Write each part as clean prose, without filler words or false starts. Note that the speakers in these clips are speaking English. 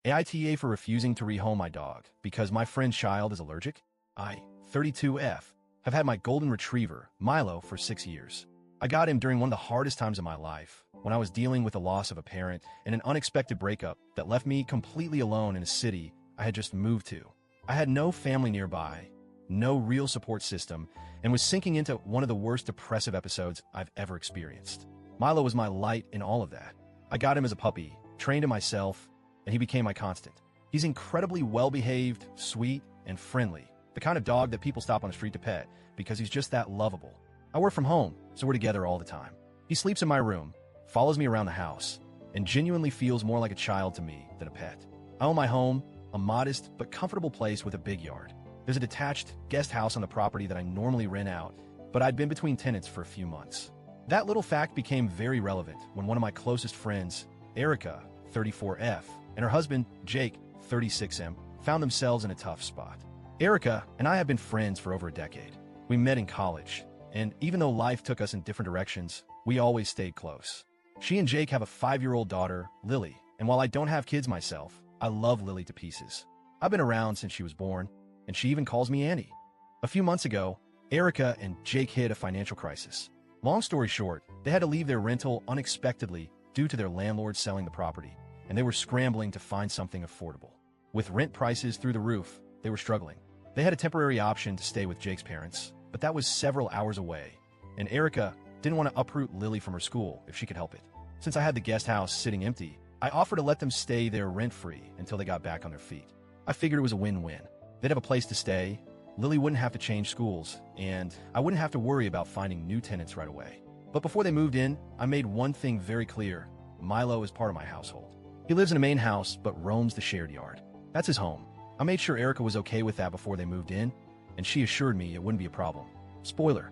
AITA for refusing to rehome my dog because my friend's child is allergic. I, 32F, have had my golden retriever, Milo, for 6 years. I got him during one of the hardest times of my life, when I was dealing with the loss of a parent and an unexpected breakup that left me completely alone in a city I had just moved to. I had no family nearby, no real support system, and was sinking into one of the worst depressive episodes I've ever experienced. Milo was my light in all of that. I got him as a puppy, trained him myself, and he became my constant. He's incredibly well-behaved, sweet, and friendly, the kind of dog that people stop on the street to pet because he's just that lovable. I work from home, so we're together all the time. He sleeps in my room, follows me around the house, and genuinely feels more like a child to me than a pet. I own my home, a modest but comfortable place with a big yard. There's a detached guest house on the property that I normally rent out, but I'd been between tenants for a few months. That little fact became very relevant when one of my closest friends, Erica, 34F, and her husband, Jake, 36M, found themselves in a tough spot. Erica and I have been friends for over a decade. We met in college, and even though life took us in different directions, we always stayed close. She and Jake have a 5-year-old daughter, Lily, and while I don't have kids myself, I love Lily to pieces. I've been around since she was born, and she even calls me Annie. A few months ago, Erica and Jake hit a financial crisis. Long story short, they had to leave their rental unexpectedly due to their landlord selling the property, and they were scrambling to find something affordable. With rent prices through the roof, they were struggling. They had a temporary option to stay with Jake's parents, but that was several hours away, and Erica didn't want to uproot Lily from her school if she could help it. Since I had the guest house sitting empty, I offered to let them stay there rent-free until they got back on their feet. I figured it was a win-win. They'd have a place to stay, Lily wouldn't have to change schools, and I wouldn't have to worry about finding new tenants right away. But before they moved in, I made one thing very clear. Milo is part of my household. He lives in a main house, but roams the shared yard. That's his home. I made sure Erica was okay with that before they moved in, and she assured me it wouldn't be a problem. Spoiler,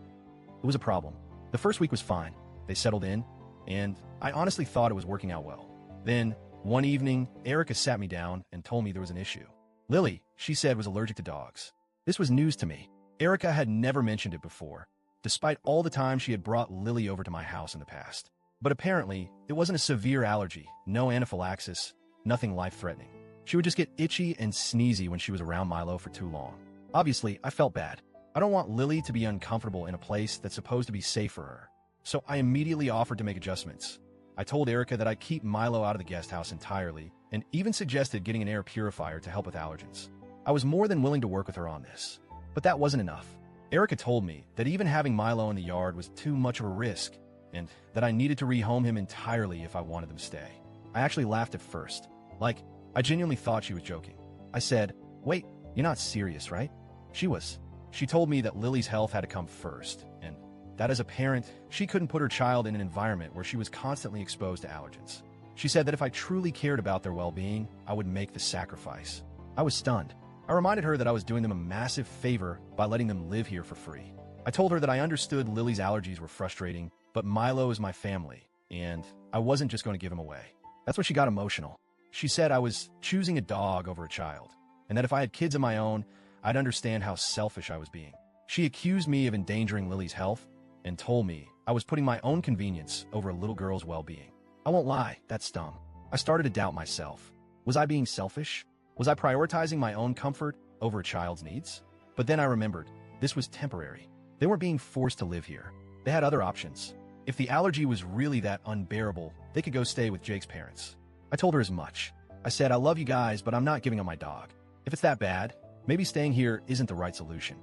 it was a problem. The first week was fine. They settled in, and I honestly thought it was working out well. Then, one evening, Erica sat me down and told me there was an issue. Lily, she said, was allergic to dogs. This was news to me. Erica had never mentioned it before, despite all the time she had brought Lily over to my house in the past. But apparently, it wasn't a severe allergy, no anaphylaxis, nothing life-threatening. She would just get itchy and sneezy when she was around Milo for too long. Obviously, I felt bad. I don't want Lily to be uncomfortable in a place that's supposed to be safe for her. So I immediately offered to make adjustments. I told Erica that I'd keep Milo out of the guest house entirely, and even suggested getting an air purifier to help with allergens. I was more than willing to work with her on this. But that wasn't enough. Erica told me that even having Milo in the yard was too much of a risk, and that I needed to rehome him entirely if I wanted them to stay. I actually laughed at first. Like, I genuinely thought she was joking. I said, "Wait, you're not serious, right?" She was. She told me that Lily's health had to come first, and that as a parent, she couldn't put her child in an environment where she was constantly exposed to allergens. She said that if I truly cared about their well-being, I would make the sacrifice. I was stunned. I reminded her that I was doing them a massive favor by letting them live here for free. I told her that I understood Lily's allergies were frustrating, but Milo is my family, and I wasn't just going to give him away. That's when she got emotional. She said I was choosing a dog over a child, and that if I had kids of my own, I'd understand how selfish I was being. She accused me of endangering Lily's health and told me I was putting my own convenience over a little girl's well-being. I won't lie, that stung. I started to doubt myself. Was I being selfish? Was I prioritizing my own comfort over a child's needs? But then I remembered, this was temporary. They weren't being forced to live here. They had other options. If the allergy was really that unbearable, they could go stay with Jake's parents. I told her as much. I said, "I love you guys, but I'm not giving up my dog. If it's that bad, maybe staying here isn't the right solution."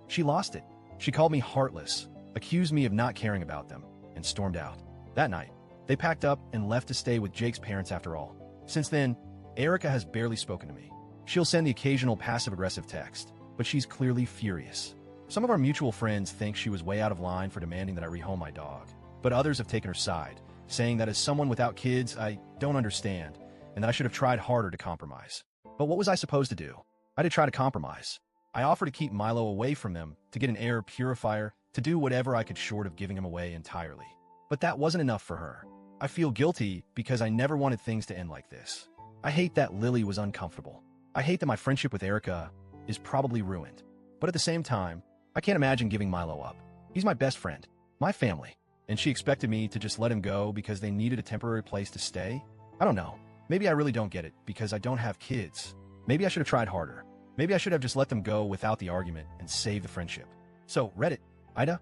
She lost it. She called me heartless, accused me of not caring about them, and stormed out. That night, they packed up and left to stay with Jake's parents after all. Since then, Erica has barely spoken to me. She'll send the occasional passive-aggressive text, but she's clearly furious. Some of our mutual friends think she was way out of line for demanding that I rehome my dog, but others have taken her side, saying that as someone without kids, I don't understand, and that I should have tried harder to compromise. But what was I supposed to do? I did try to compromise. I offered to keep Milo away from them, to get an air purifier, to do whatever I could short of giving him away entirely. But that wasn't enough for her. I feel guilty because I never wanted things to end like this. I hate that Lily was uncomfortable. I hate that my friendship with Erica is probably ruined. But at the same time, I can't imagine giving Milo up. He's my best friend, my family, and she expected me to just let him go because they needed a temporary place to stay? I don't know. Maybe I really don't get it because I don't have kids. Maybe I should have tried harder. Maybe I should have just let them go without the argument and saved the friendship. So, Reddit, AITA,